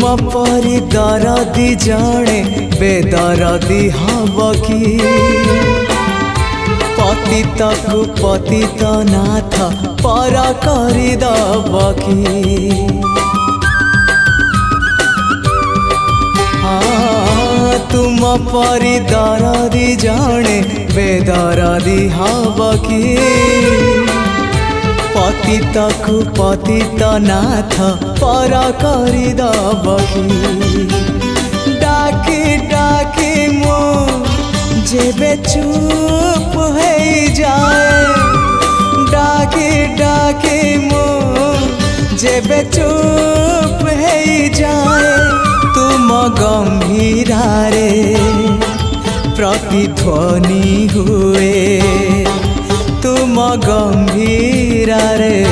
परी दरदी जणे बेदरदी हब कि पतित को पतित नाथ पर करदब कि तुम परी दरदी जणे बेदरदी हब कि पतित को पतित नाथ पर करदब कि डाकी डाकी मो जेबे चुप हो जाए डाकी डाकी मो जेबे चुप हो जाए तुम गंभीरा रे प्रतिध्वनि हुए तुम गंभीरा रे।